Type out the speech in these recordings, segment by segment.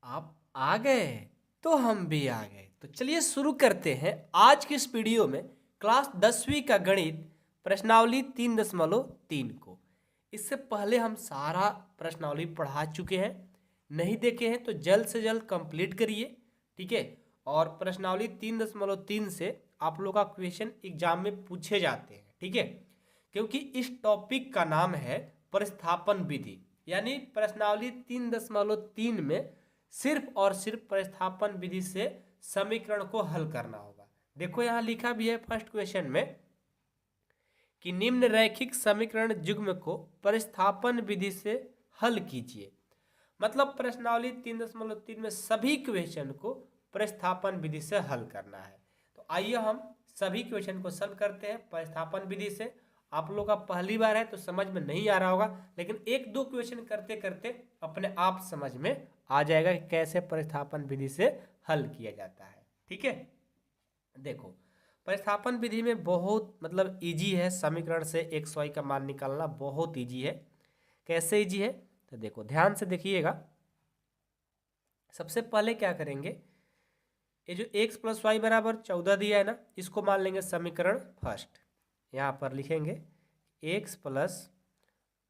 आप आ गए तो हम भी आ गए। तो चलिए शुरू करते हैं आज की इस वीडियो में क्लास 10वीं का गणित प्रश्नावली 3.3 को। इससे पहले हम सारा प्रश्नावली पढ़ा चुके हैं, नहीं देखे हैं तो जल्द से जल्द कंप्लीट करिए, ठीक है। और प्रश्नावली 3.3 से आप लोग का क्वेश्चन एग्जाम में पूछे जाते हैं, ठीक है। क्योंकि इस टॉपिक का नाम है प्रतिस्थापन विधि, यानी प्रश्नावली 3.3 में सिर्फ और सिर्फ प्रतिस्थापन विधि से समीकरण को हल करना होगा। देखो यहां लिखा भी है फर्स्ट क्वेश्चन में कि निम्न रैखिक समीकरण युग्म को प्रतिस्थापन विधि से हल कीजिए। मतलब प्रश्नावली 3.3 में सभी क्वेश्चन को प्रतिस्थापन विधि से हल करना है। तो आइए हम सभी क्वेश्चन को सॉल्व करते हैं प्रतिस्थापन विधि से। आप लोग का पहली बार है तो समझ में नहीं आ रहा होगा, लेकिन एक दो क्वेश्चन करते करते अपने आप समझ में आ जाएगा कि कैसे प्रतिस्थापन विधि से हल किया जाता है, ठीक है। देखो प्रतिस्थापन विधि में बहुत मतलब इजी है, समीकरण से एक्स वाई का मान निकालना बहुत इजी है। कैसे इजी है तो देखो ध्यान से देखिएगा। सबसे पहले क्या करेंगे, ये जो x प्लस वाई बराबर 14 दिया है ना, इसको मान लेंगे समीकरण फर्स्ट। यहाँ पर लिखेंगे x प्लस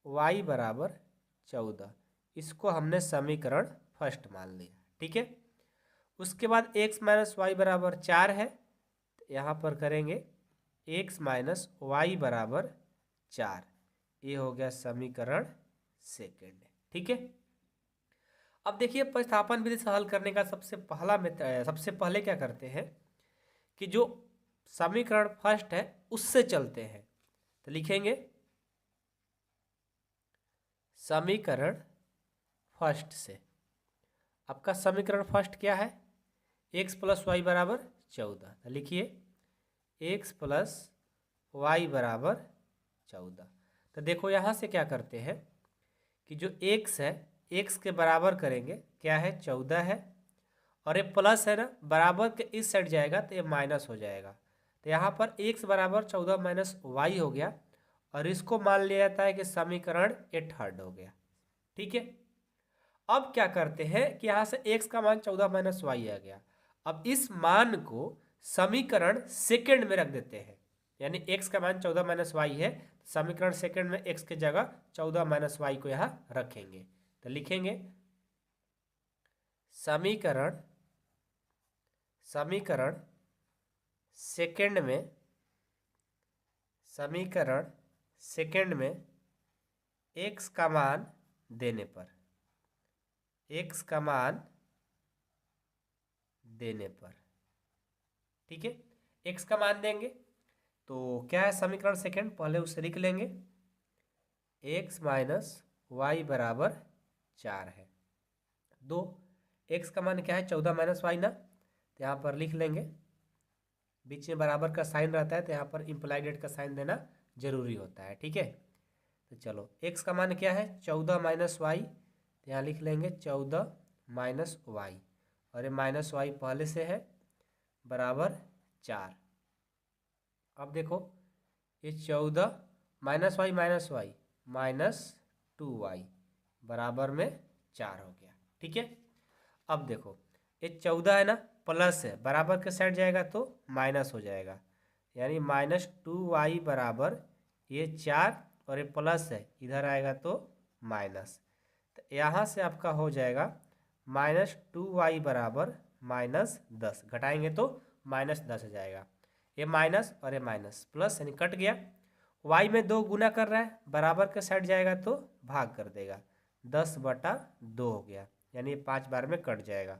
वाई बराबर 14, इसको हमने समीकरण फर्स्ट मान लिया, ठीक है। उसके बाद x माइनस वाई बराबर 4 है, तो यहाँ पर करेंगे x माइनस वाई बराबर 4, ये हो गया समीकरण सेकेंड, ठीक है। अब देखिए प्रतिस्थापन विधि से हल करने का सबसे पहले क्या करते हैं कि जो समीकरण फर्स्ट है उससे चलते हैं। तो लिखेंगे समीकरण फर्स्ट से। आपका समीकरण फर्स्ट क्या है, x प्लस वाई बराबर 14। तो लिखिए x प्लस वाई बराबर 14। तो देखो यहाँ से क्या करते हैं कि जो x है x के बराबर करेंगे, क्या है 14 है, और ये प्लस है ना, बराबर के इस साइड जाएगा तो ये माइनस हो जाएगा। तो यहाँ पर x बराबर 14 माइनस वाई हो गया, और इसको मान लिया जाता है कि समीकरण ये थर्ड हो गया, ठीक है। अब क्या करते हैं कि यहाँ से x का मान 14 माइनस वाई आ गया। अब इस मान को समीकरण सेकंड में रख देते हैं, यानी x का मान 14 माइनस वाई है, समीकरण सेकंड में x की जगह 14 माइनस वाई को यहाँ रखेंगे। तो लिखेंगे समीकरण सेकंड में x का मान देने पर ठीक है, x का मान देंगे तो क्या है समीकरण सेकंड, पहले उसे लिख लेंगे x माइनस वाई बराबर 4 है। दो x का मान क्या है 14 माइनस वाई ना, तो यहाँ पर लिख लेंगे, बीच में बराबर का साइन रहता है तो यहाँ पर इम्प्लाइड का साइन देना जरूरी होता है, ठीक है। तो चलो x का मान क्या है 14 माइनस वाई, तो यहाँ लिख लेंगे 14 माइनस वाई, और ये माइनस वाई पहले से है, बराबर 4। अब देखो ये 14 माइनस वाई माइनस 2y बराबर में 4 हो गया, ठीक है। अब देखो ये 14 है ना, प्लस है, बराबर के साइड जाएगा तो माइनस हो जाएगा, यानी माइनस 2y बराबर ये 4, और ये प्लस है इधर आएगा तो माइनस। तो यहाँ से आपका हो जाएगा माइनस 2y बराबर माइनस 10, घटाएंगे तो माइनस 10 हो जाएगा। ये माइनस और ये माइनस प्लस यानी कट गया, y में 2 गुना कर रहा है, बराबर के साइड जाएगा तो भाग कर देगा, 10/2 हो गया, यानी 5 बार में कट जाएगा।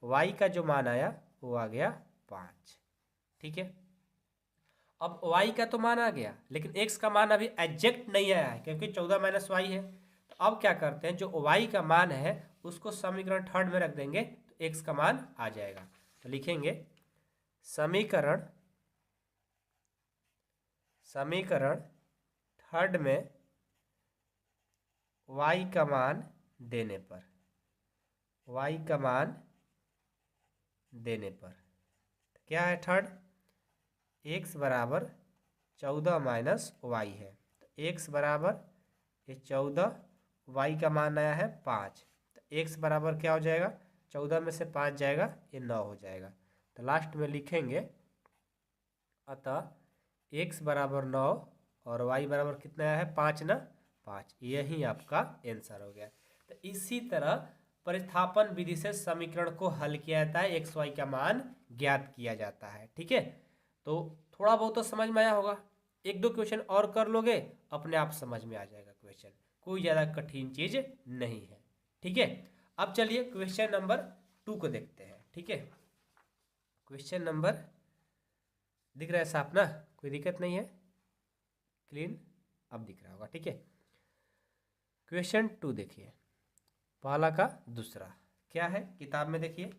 y का जो मान आया वो आ गया 5, ठीक है। अब y का तो मान आ गया, लेकिन x का मान अभी एग्जैक्ट नहीं आया है क्योंकि 14 माइनस वाई है। तो अब क्या करते हैं, जो y का मान है उसको समीकरण थर्ड में रख देंगे तो x का मान आ जाएगा। तो लिखेंगे समीकरण थर्ड में y का मान देने पर क्या है थर्ड, x बराबर 14 माइनस वाई है, तो x बराबर ये 14, y का मान आया है 5, तो x बराबर क्या हो जाएगा 14 में से 5 जाएगा, ये 9 हो जाएगा। तो लास्ट में लिखेंगे अतः x बराबर 9 और y बराबर कितना है, 5 ना 5। यही आपका आंसर हो गया। तो इसी तरह प्रतिस्थापन विधि से समीकरण को हल किया जाता है, x y का मान ज्ञात किया जाता है। ठीक है, तो थोड़ा बहुत तो समझ में आया होगा। एक दो क्वेश्चन और कर लोगे, अपने आप समझ में आ जाएगा क्वेश्चन, कोई ज़्यादा कठिन चीज़ नहीं है। ठीक है, अब चलिए क्वेश्चन नंबर 2 को देखते हैं। ठीक है, क्वेश्चन नंबर दिख रहा है साफ ना, कोई दिक्कत नहीं है, क्लीन अब दिख रहा होगा। ठीक है, क्वेश्चन 2 देखिए, पहला का दूसरा क्या है, किताब में देखिए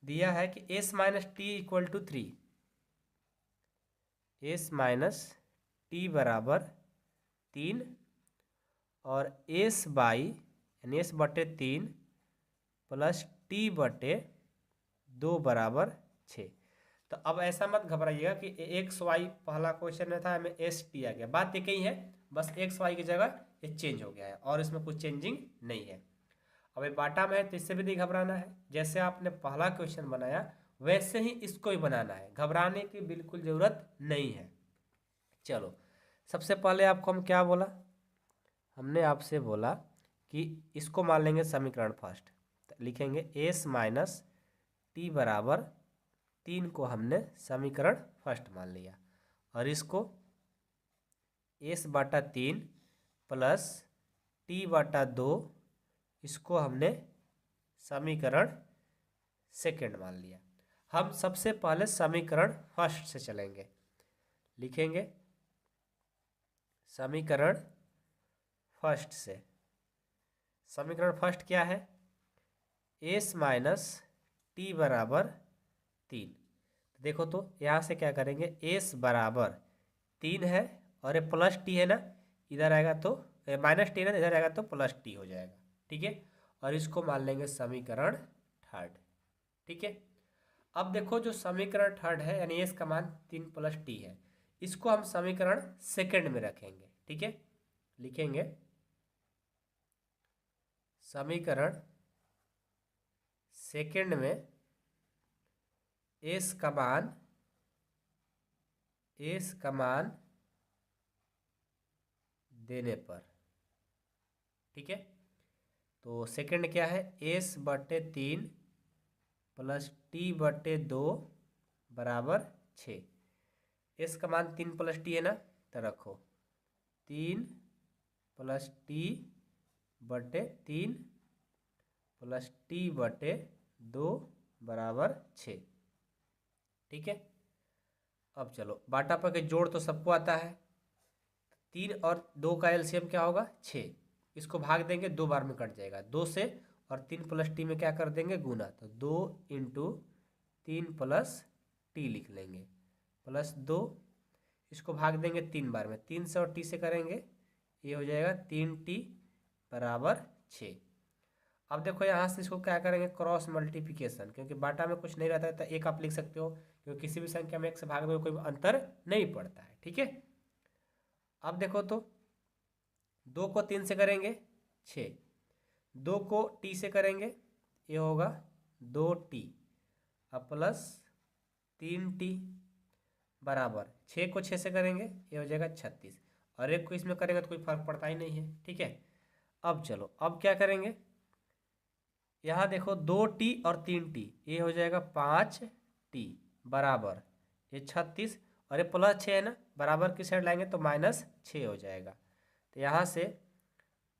दिया है कि s minus T equal to 3, s minus T बराबर 3 और s बाई यानी s बटे 3 प्लस t बटे 2 बराबर 6। तो अब ऐसा मत घबराइएगा कि एक्स वाई पहला क्वेश्चन में था, हमें एस टी आ गया, बात एक ही है, बस एक्स वाई की जगह ये चेंज हो गया है और इसमें कुछ चेंजिंग नहीं है। अब ये बाटा में है तो इससे भी नहीं घबराना है, जैसे आपने पहला क्वेश्चन बनाया वैसे ही इसको ही बनाना है, घबराने की बिल्कुल ज़रूरत नहीं है। चलो, सबसे पहले आपको हम क्या बोला, हमने आपसे बोला कि इसको मान लेंगे समीकरण फर्स्ट, तो लिखेंगे एस माइनस टी बराबर 3 को हमने समीकरण फर्स्ट मान लिया और इसको s बटा 3 प्लस t बटा 2 इसको हमने समीकरण सेकेंड मान लिया। हम सबसे पहले समीकरण फर्स्ट से चलेंगे, लिखेंगे समीकरण फर्स्ट से। समीकरण फर्स्ट क्या है, s माइनस टी बराबर 3। देखो तो यहाँ से क्या करेंगे, s बराबर 3 है और ये प्लस टी है ना, इधर आएगा तो माइनस टी है ना, इधर आएगा तो प्लस टी हो जाएगा। ठीक है, और इसको मान लेंगे समीकरण थर्ड। ठीक है, अब देखो जो समीकरण थर्ड है यानी s का मान 3 प्लस टी है, इसको हम समीकरण सेकेंड में रखेंगे। ठीक है, लिखेंगे समीकरण सेकेंड में s का मान देने पर। ठीक है, तो सेकंड क्या है, s बटे 3 प्लस टी बटे 2 बराबर 6। s का मान 3 प्लस टी है ना, तो रखो 3 प्लस टी बटे 3 प्लस टी बटे 2 बराबर 6। ठीक है, अब चलो बाटा पर के जोड़ तो सबको आता है, 3 और 2 का एलसीएम क्या होगा 6, इसको भाग देंगे 2 बार में कट जाएगा 2 से, और 3 प्लस टी में क्या कर देंगे गुना, तो 2 इंटू 3 प्लस टी लिख लेंगे प्लस 2, इसको भाग देंगे 3 बार में, 3 से और टी से करेंगे, ये हो जाएगा 3t बराबर 6। अब देखो यहाँ से इसको क्या करेंगे क्रॉस मल्टीप्लिकेशन, क्योंकि बाटा में कुछ नहीं रहता है तो एक आप लिख सकते हो, क्योंकि किसी भी संख्या में एक से भाग में कोई अंतर नहीं पड़ता है। ठीक है, अब देखो तो 2 को 3 से करेंगे 6, 2 को टी से करेंगे ये होगा 2t, अब प्लस 3t बराबर 6 को 6 से करेंगे ये हो जाएगा 36, और एक को इसमें करेंगे तो कोई फर्क पड़ता ही नहीं है। ठीक है, अब चलो अब क्या करेंगे, यहाँ देखो 2t और 3t, ये हो जाएगा 5t बराबर ये 36, और ये प्लस 6 है ना, बराबर की साइड लाएंगे तो माइनस 6 हो जाएगा। तो यहाँ से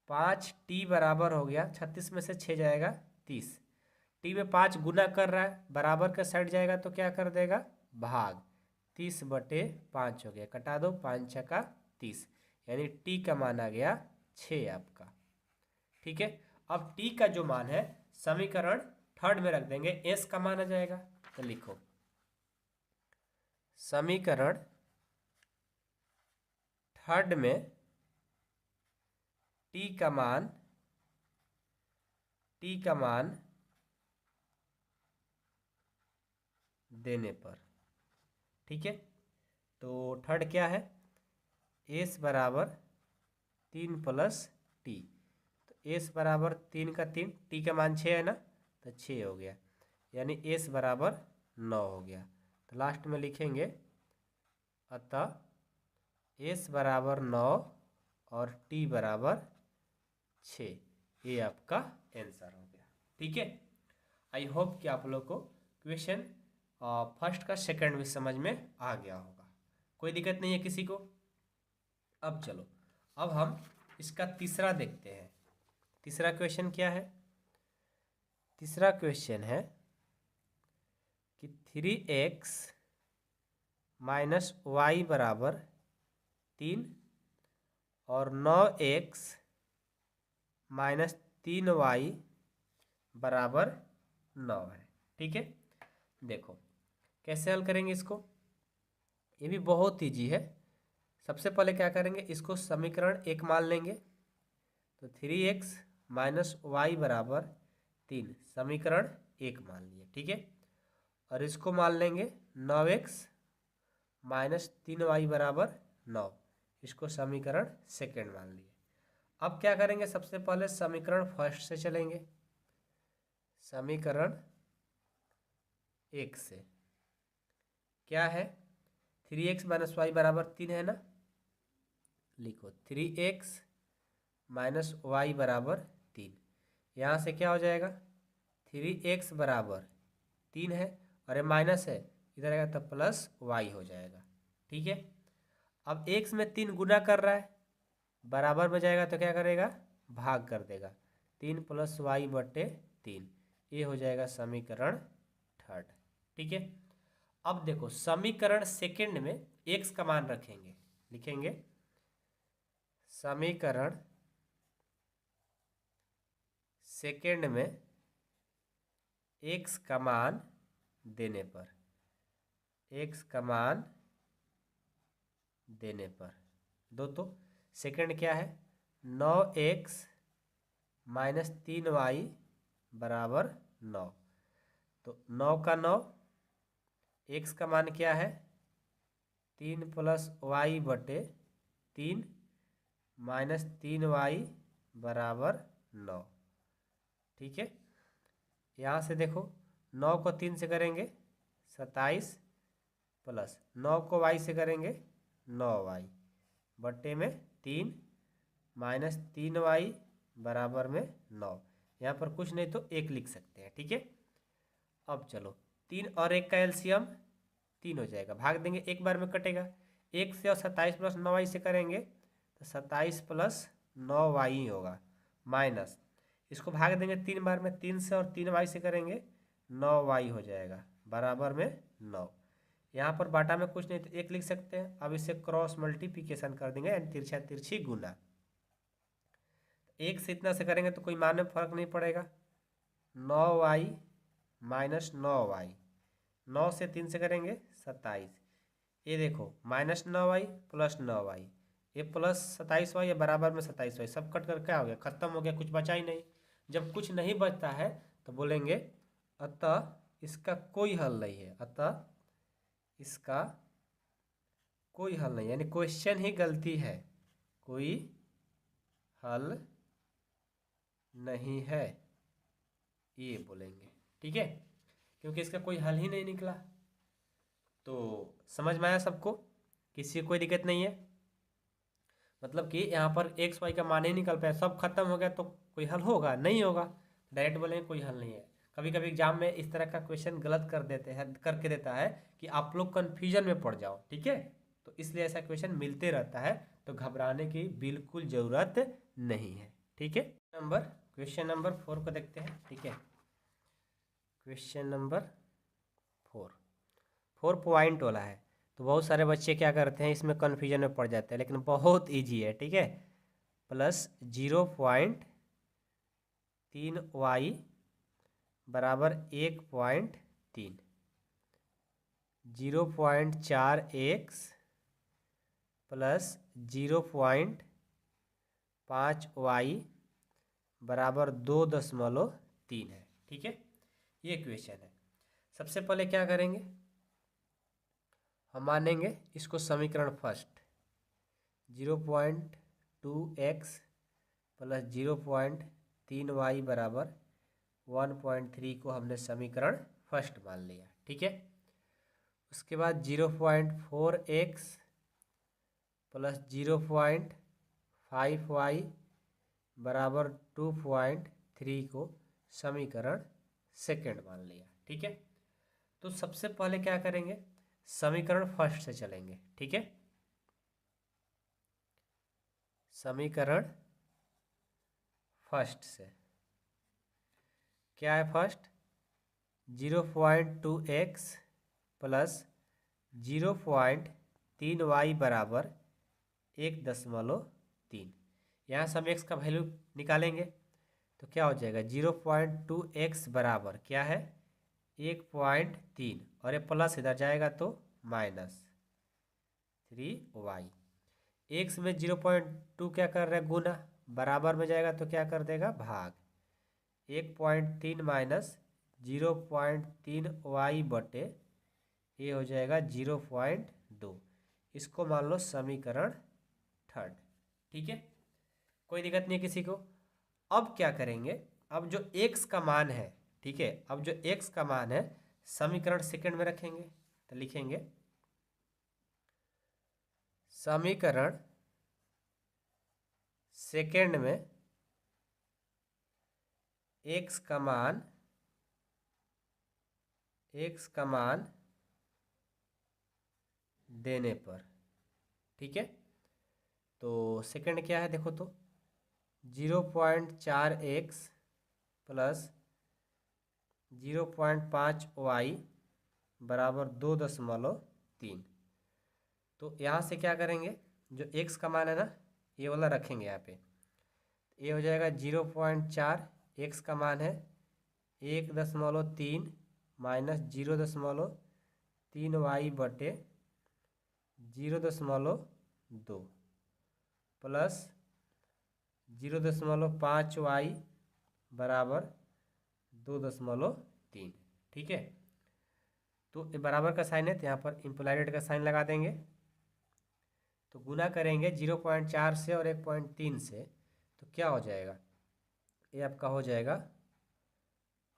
5t बराबर हो गया 36 में से 6 जाएगा 30, टी में 5 गुना कर रहा है, बराबर का साइड जाएगा तो क्या कर देगा भाग, 30 बटे 5 हो गया, कटा दो 5 छक्का 30, यानी टी का मान आ गया 6 आपका। ठीक है, अब टी का जो मान है समीकरण थर्ड में रख देंगे, एस का मान आ जाएगा, तो लिखो समीकरण थर्ड में टी का मान देने पर। ठीक है, तो थर्ड क्या है, एस बराबर 3 प्लस टी, तो एस बराबर 3 का 3, टी का मान 6 है ना, तो 6 हो गया, यानी s बराबर 9 हो गया। तो लास्ट में लिखेंगे अतः s बराबर 9 और t बराबर 6। ये आपका आंसर हो गया। ठीक है, आई होप कि आप लोग को क्वेश्चन फर्स्ट का सेकंड भी समझ में आ गया होगा, कोई दिक्कत नहीं है किसी को। अब चलो, अब हम इसका तीसरा देखते हैं। तीसरा क्वेश्चन क्या है? तीसरा क्वेश्चन है कि 3x माइनस वाई बराबर 3 और 9x माइनस 3y बराबर 9 है। ठीक है, देखो कैसे हल करेंगे इसको, ये भी बहुत ईजी है। सबसे पहले क्या करेंगे, इसको समीकरण 1 मान लेंगे। तो 3x माइनस वाई बराबर 3 समीकरण 1 मान लिए। ठीक है, और इसको मान लेंगे 9x माइनस 3y बराबर 9, इसको समीकरण सेकेंड मान लिए। अब क्या करेंगे, सबसे पहले समीकरण फर्स्ट से चलेंगे। समीकरण 1 से क्या है, 3x माइनस वाई बराबर 3 है ना, लिखो 3x माइनस वाई बराबर 3। यहाँ से क्या हो जाएगा, 3x बराबर 3 है और ये माइनस है, इधर आएगा तो प्लस वाई हो जाएगा। ठीक है, अब x में 3 गुना कर रहा है, बराबर में जाएगा तो क्या करेगा, भाग कर देगा। 3 प्लस वाई बटे 3, ये हो जाएगा समीकरण थर्ड। ठीक है, अब देखो समीकरण सेकंड में x का मान रखेंगे, लिखेंगे समीकरण सेकंड में x का मान देने पर, x का मान देने पर दो, तो सेकंड क्या है, 9x माइनस 3y बराबर 9। तो 9 का 9, x का मान क्या है, 3 प्लस वाई बटे 3 माइनस 3y बराबर 9। ठीक है, यहाँ से देखो 9 को 3 से करेंगे 27 प्लस 9 को y से करेंगे 9y बटे में 3 माइनस 3y बराबर में 9। यहाँ पर कुछ नहीं तो 1 लिख सकते हैं। ठीक है, अब चलो 3 और 1 का एलसीएम 3 हो जाएगा, भाग देंगे, एक बार में कटेगा। 1 से और 27 प्लस 9y से करेंगे तो 27 प्लस 9y ही होगा, माइनस इसको भाग देंगे 3 बार में, 3 से और 3y से करेंगे 9y हो जाएगा बराबर में 9। यहाँ पर बाटा में कुछ नहीं तो 1 लिख सकते हैं। अब इसे क्रॉस मल्टीप्लिकेशन कर देंगे, यानी तिरछा तिरछी गुना। 1 से इतना से करेंगे तो कोई मान में फर्क नहीं पड़ेगा। 9y माइनस 9y, 9 से 3 से करेंगे 27, ये देखो माइनस 9y प्लस 9y, ये प्लस 27y, ये बराबर में 27y, सब कट कर क्या हो गया, खत्म हो गया, कुछ बचा ही नहीं। जब कुछ नहीं बचता है तो बोलेंगे अतः इसका कोई हल नहीं है, अतः इसका कोई हल नहीं, यानी क्वेश्चन ही गलती है, कोई हल नहीं है, ये बोलेंगे। ठीक है, क्योंकि इसका कोई हल ही नहीं निकला। तो समझ में आया सबको, किसी को कोई दिक्कत नहीं है, मतलब कि यहाँ पर एक्स वाई का मान ही निकल पाया, सब खत्म हो गया तो कोई हल होगा, नहीं होगा, डायरेक्ट बोलेंगे कोई हल नहीं है। कभी कभी एग्जाम में इस तरह का क्वेश्चन गलत कर देते हैं, करके देता है कि आप लोग कन्फ्यूजन में पड़ जाओ। ठीक है, तो इसलिए ऐसा क्वेश्चन मिलते रहता है, तो घबराने की बिल्कुल ज़रूरत नहीं है। ठीक है, क्वेश्चन नंबर 4 को देखते हैं। ठीक है, क्वेश्चन नंबर 4 पॉइंट वाला है, तो बहुत सारे बच्चे क्या करते हैं, इसमें कन्फ्यूजन में पड़ जाते हैं, लेकिन बहुत ईजी है। ठीक है, प्लस 0.3y बराबर 1.3, 0.4x प्लस 0.5y बराबर 2.3 है। ठीक है, ये क्वेश्चन है। सबसे पहले क्या करेंगे, हम मानेंगे इसको समीकरण फर्स्ट, 0.2x प्लस 0.3y बराबर 1.3 को हमने समीकरण फर्स्ट मान लिया। ठीक है, उसके बाद 0.4x प्लस 0.5y बराबर 2.3 को समीकरण सेकंड मान लिया। ठीक है, तो सबसे पहले क्या करेंगे, समीकरण फर्स्ट से चलेंगे। ठीक है, समीकरण फर्स्ट से क्या है, फर्स्ट 0.2x प्लस 0.3y बराबर 1.3। यहाँ से हम x का वैल्यू निकालेंगे तो क्या हो जाएगा, 0.2x बराबर क्या है 1.3 और ये प्लस इधर जाएगा तो -3y। x में 0.2 क्या कर रहा है, गुना, बराबर में जाएगा तो क्या कर देगा, भाग। 1.3 माइनस 0.3y बटे ये हो जाएगा 0.2। इसको मान लो समीकरण थर्ड। ठीक है, कोई दिक्कत नहीं है किसी को। अब क्या करेंगे, अब जो x का मान है, ठीक है, अब जो x का मान है समीकरण सेकंड में रखेंगे तो लिखेंगे समीकरण सेकंड में x का मान देने पर, ठीक है, तो सेकंड क्या है देखो तो 0.4x प्लस 0.5y बराबर 2.3। तो यहाँ से क्या करेंगे, जो x का मान है ना ये वाला रखेंगे यहाँ पे, ये हो जाएगा 0.4, x का मान है 1.3 माइनस 0.3y बटे 0.2 प्लस 0.5y बराबर 2.3। ठीक है, तो बराबर का साइन है तो यहाँ पर इम्प्लाइड का साइन लगा देंगे, तो गुना करेंगे 0.4 से और 1.3 से तो क्या हो जाएगा, ये आपका हो जाएगा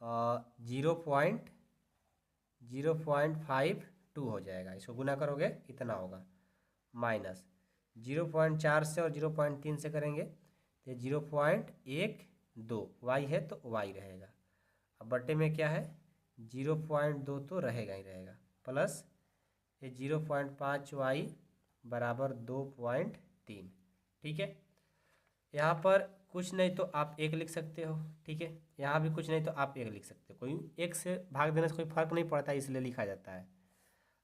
0.052 हो जाएगा। इसको गुना करोगे इतना होगा, माइनस 0.4 से और 0.3 से करेंगे तो 0.12 y है तो y रहेगा। अब बटे में क्या है 0.2 तो रहेगा ही रहेगा, प्लस ये 0.5y बराबर 2.3। ठीक है, यहाँ पर कुछ नहीं तो आप एक लिख सकते हो। ठीक है, यहाँ भी कुछ नहीं तो आप एक लिख सकते हो, कोई एक से भाग देने से कोई फर्क नहीं पड़ता, इसलिए लिखा जाता है।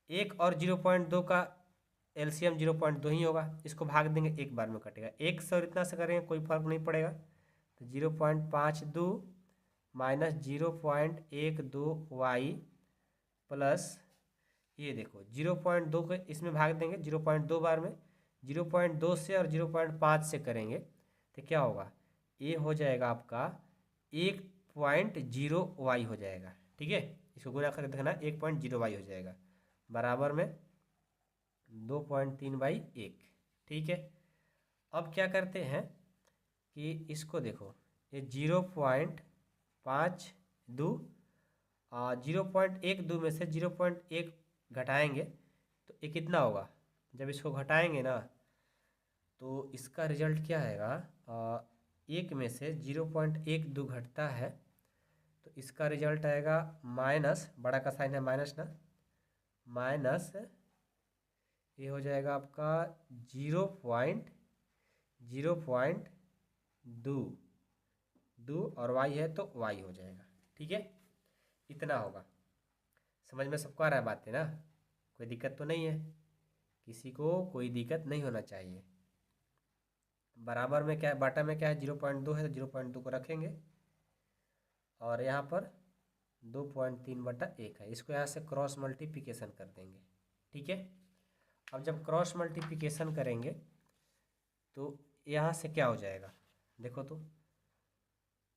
एक और 0.2 का एलसीएम 0.2 ही होगा, इसको भाग देंगे एक बार में कटेगा, एक से और इतना से करेंगे कोई फर्क नहीं पड़ेगा, तो 0.52 माइनस 0.12y प्लस ये देखो 0.2 को इसमें भाग देंगे 0.2 बार में, 0.2 से और 0.5 से करेंगे तो क्या होगा, ये हो जाएगा आपका 1.0y हो जाएगा। ठीक है, इसको गुना करके देखना 1.0y हो जाएगा, बराबर में 2.3/1। ठीक है, अब क्या करते हैं कि इसको देखो, ये 0.52 0.12 में से 0.1 घटाएंगे तो ये कितना होगा, जब इसको घटाएंगे ना तो इसका रिजल्ट क्या आएगा, एक में से 0.12 घटता है तो इसका रिजल्ट आएगा माइनस, बड़ा का साइन है माइनस ना, माइनस ये हो जाएगा आपका 0.02 और y है तो y हो जाएगा। ठीक है, इतना होगा। समझ में सबको आ रहा है बात है ना, कोई दिक्कत तो नहीं है, किसी को कोई दिक्कत नहीं होना चाहिए। बराबर में क्या है, बाटा में क्या है 0.2 है तो 0.2 को रखेंगे और यहाँ पर 2.3/1 है, इसको यहाँ से क्रॉस मल्टीप्लिकेशन कर देंगे। ठीक है, अब जब क्रॉस मल्टीप्लिकेशन करेंगे तो यहाँ से क्या हो जाएगा, देखो तो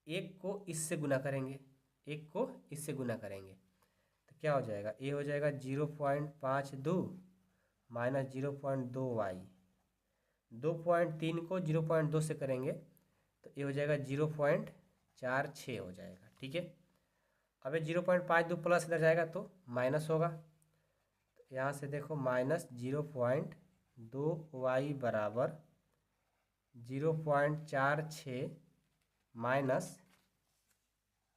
एक को इससे गुना करेंगे, एक को इससे गुना करेंगे तो क्या हो जाएगा, ये हो जाएगा 0.52 माइनस 0.2y, 2.3 को 0.2 से करेंगे तो ये हो जाएगा 0.46 हो जाएगा। ठीक है। अब ये 0.52 प्लस इधर जाएगा तो माइनस होगा, तो यहाँ से देखो -0.2y बराबर 0.46 माइनस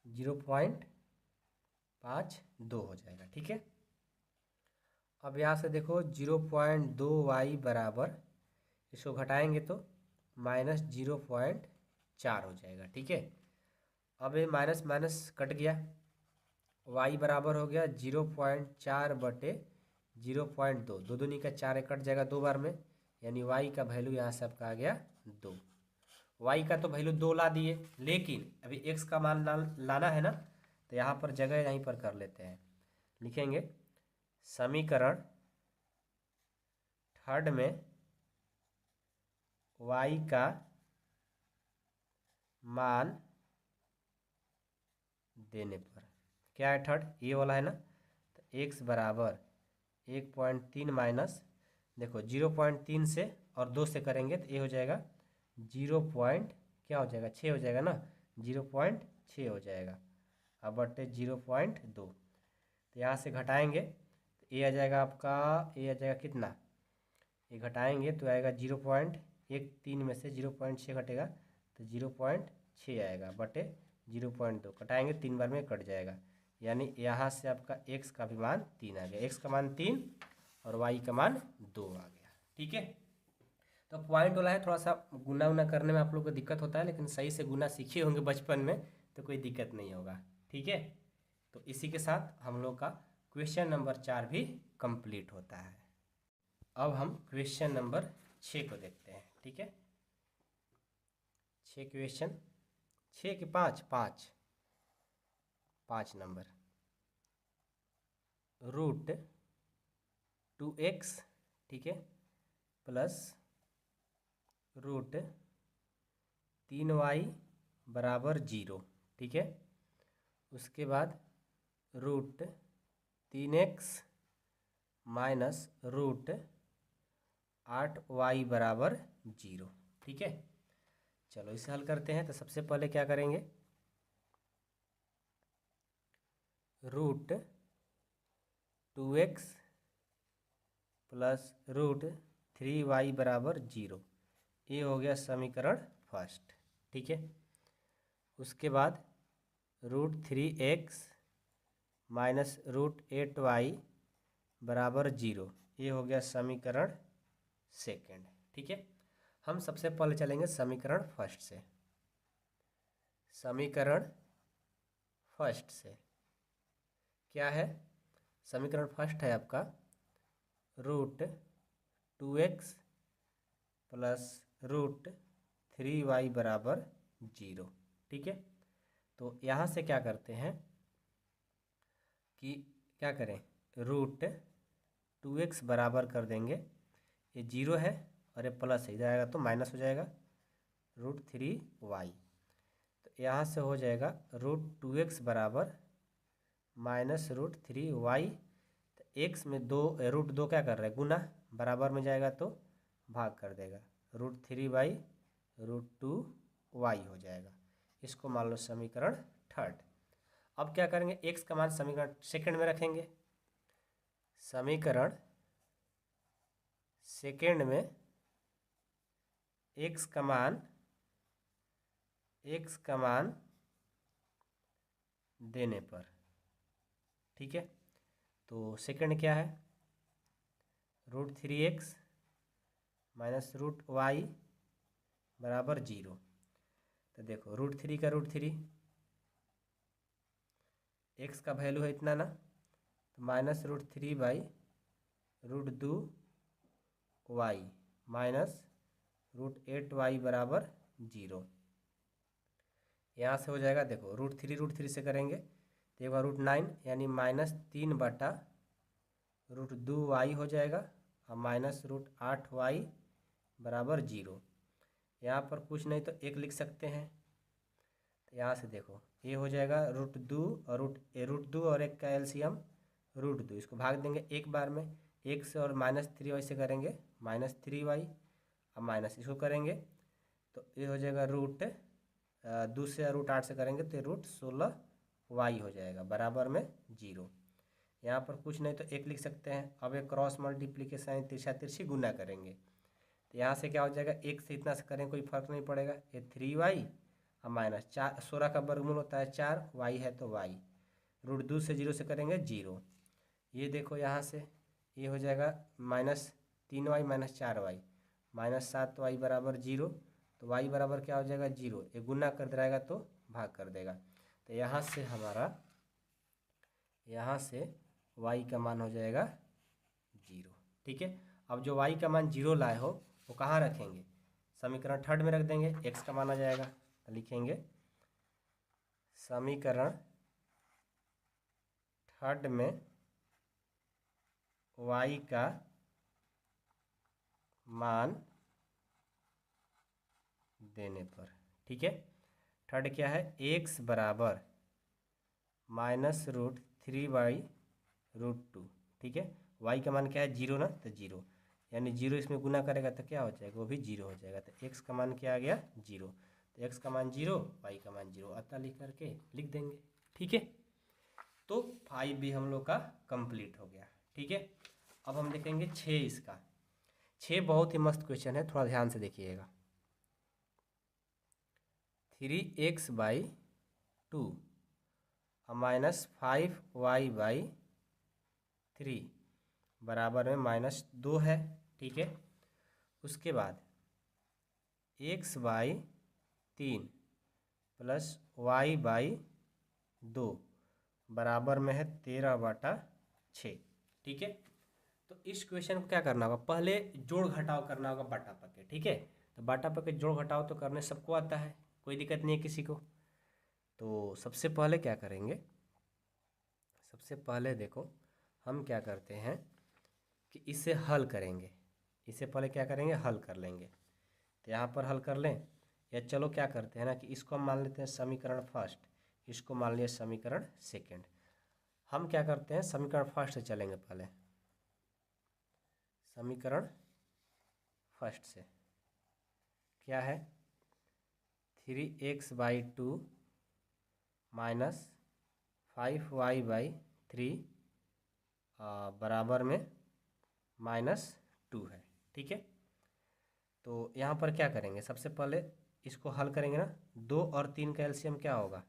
0.52 हो जाएगा, ठीक है। अब यहाँ से देखो 0.2y बराबर, इसको घटाएंगे तो -0.4 हो जाएगा, ठीक है। अब ये माइनस माइनस कट गया, y बराबर हो गया 0.4 बटे 0.2, दो दूनी का 4 कट जाएगा 2 बार में, यानी y का वैल्यू यहाँ से आपका आ गया 2। y का तो वैल्यू 2 ला दिए, लेकिन अभी x का मान लाना है ना, तो यहाँ पर जगह यहीं पर कर लेते हैं। लिखेंगे समीकरण थर्ड में y का मान देने पर, क्या है थर्ड, ये वाला है ना, तो x बराबर 1.3 माइनस, देखो 0.3 से और 2 से करेंगे तो ये हो जाएगा 0. हो जाएगा 6 हो जाएगा ना, 0.6 हो जाएगा। अब बटे 0.2, तो यहाँ से घटाएंगे तो ये आ जाएगा आपका, ये आ जाएगा कितना, ये घटाएंगे तो आएगा 0.13 में से 0.6 घटेगा तो 0.6 आएगा बटे 0.2, कटाएंगे 3 बार में कट जाएगा, यानी यहाँ से आपका x का भी मान 3 आ गया, x का मान 3 और y का मान 2 आ गया, ठीक है। तो पॉइंट वाला है, थोड़ा सा गुना उना करने में आप लोग को दिक्कत होता है, लेकिन सही से गुना सीखे होंगे बचपन में तो कोई दिक्कत नहीं होगा, ठीक है। तो इसी के साथ हम लोग का क्वेश्चन नंबर 4 भी कंप्लीट होता है। अब हम क्वेश्चन नंबर 6 को देखते हैं, ठीक है। 6 क्वेश्चन, 6 के 5 नंबर, √2x, ठीक है, प्लस √3y बराबर 0, ठीक है। उसके बाद √3x माइनस √8y बराबर 0, ठीक है। चलो इसे हल करते हैं। तो सबसे पहले क्या करेंगे, √2x प्लस √3y बराबर 0, ये हो गया समीकरण फर्स्ट, ठीक है। उसके बाद √3x माइनस √8y बराबर 0, ये हो गया समीकरण सेकंड, ठीक है। हम सबसे पहले चलेंगे समीकरण फर्स्ट से। समीकरण फर्स्ट से क्या है, समीकरण फर्स्ट है आपका √2x प्लस √3y बराबर 0, ठीक है। तो यहाँ से क्या करते हैं कि क्या करें, √2x बराबर कर देंगे, ये 0 है और ये प्लस है, इधर आएगा तो माइनस हो जाएगा √3y, तो यहाँ से हो जाएगा √2x बराबर माइनस √3y, तो x में 2 √2 क्या कर रहा है, गुना, बराबर में जाएगा तो भाग कर देगा, √3y √2y हो जाएगा। इसको मान लो समीकरण थर्ड। अब क्या करेंगे, x का मान समीकरण सेकंड में रखेंगे। समीकरण सेकंड में x का मान देने पर, ठीक है। तो सेकंड क्या है, √3x माइनस √y बराबर 0, तो देखो √3 का √3, x का वैल्यू है इतना ना, तो माइनस √3/√2y माइनस √8y बराबर 0, यहाँ से हो जाएगा, देखो √3 से करेंगे तो एक बार √9 यानी -3/√2y हो जाएगा और माइनस √8y बराबर 0। यहाँ पर कुछ नहीं तो एक लिख सकते हैं, तो यहाँ से देखो ये हो जाएगा √2 और √2 और एक का एलसीएम √2, इसको भाग देंगे एक बार में, एक से और -3y से करेंगे -3y, अब माइनस इसको करेंगे तो ये हो जाएगा √2 से √8 से करेंगे तो √16 वाई हो जाएगा बराबर में 0। यहाँ पर कुछ नहीं तो 1 लिख सकते हैं। अब एक क्रॉस मल्टीप्लीकेशन तिरछा तिरछी गुना करेंगे तो यहाँ से क्या हो जाएगा, 1 से इतना से करें कोई फर्क नहीं पड़ेगा। ये 3y और माइनस 4, 16 का वर्गमूल होता है 4, y है तो y, रूट 2 से 0 से करेंगे 0। ये देखो यहाँ से ये हो जाएगा -3y minus 4y minus 7y बराबर 0। तो y बराबर क्या हो जाएगा 0। ये गुना कर देगा तो भाग कर देगा। तो यहाँ से हमारा y का मान हो जाएगा 0। ठीक है। अब जो y का मान 0 लाए हो वो कहाँ रखेंगे, समीकरण थर्ड में रख देंगे, x का मान आ जाएगा। तो लिखेंगे समीकरण थर्ड में y का मान देने पर, ठीक है। थर्ड क्या है, x बराबर -√3/√2। ठीक है। y का मान क्या है 0 ना, तो 0, यानी 0 इसमें गुना करेगा तो क्या हो जाएगा, वो भी 0 हो जाएगा। तो x का मान क्या आ गया 0। तो x का मान 0, y का मान 0 अतः लिख करके लिख देंगे। ठीक है। तो 5 भी हम लोग का कंप्लीट हो गया। ठीक है। अब हम देखेंगे 6 इसका। 6 बहुत ही मस्त क्वेश्चन है, थोड़ा ध्यान से देखिएगा। 3x/2 -5y/3 बराबर में -2 है। ठीक है। उसके बाद x/3 प्लस y/2 बराबर में है 13/6। ठीक है। तो इस क्वेश्चन को क्या करना होगा, पहले जोड़ घटाव करना होगा बाटा पके। ठीक है। तो बाटा पके जोड़ घटाव तो करने सबको आता है, कोई दिक्कत नहीं है किसी को। तो सबसे पहले क्या करेंगे, सबसे पहले देखो हम क्या करते हैं कि इसे हल करेंगे। इससे पहले क्या करेंगे, हल कर लेंगे। तो यहाँ पर हल कर लें, या चलो क्या करते हैं ना कि इसको हम मान लेते हैं समीकरण फर्स्ट, इसको मान लिया समीकरण सेकंड। हम क्या करते हैं, समीकरण फर्स्ट से चलेंगे पहले। समीकरण फर्स्ट से क्या है, 3x/2 -5y/3 बराबर में -2 है। ठीक है। तो यहाँ पर क्या करेंगे, सबसे पहले इसको हल करेंगे ना। 2 और 3 का एलसीएम क्या होगा,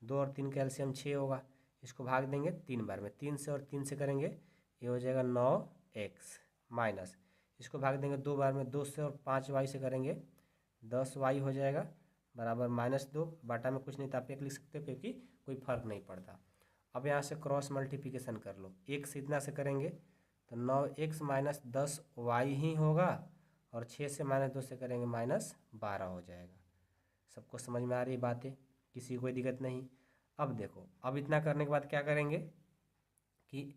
2 और 3 का एलसीएम 6 होगा। इसको भाग देंगे 3 बार में, 3 से और 3 से करेंगे ये हो जाएगा 9x माइनस, इसको भाग देंगे 2 बार में, 2 से और 5y से करेंगे 10y हो जाएगा बराबर -2। बाटा में कुछ नहीं था, आप 1 लिख सकते हो क्योंकि कोई फर्क नहीं पड़ता। अब यहाँ से क्रॉस मल्टीप्लिकेशन कर लो, 1 से इतना से करेंगे तो 9x माइनस 10y ही होगा, और 6 से -2 से करेंगे -12 हो जाएगा। सबको समझ में आ रही बातें, किसी को कोई दिक्कत नहीं। अब देखो, अब इतना करने के बाद क्या करेंगे कि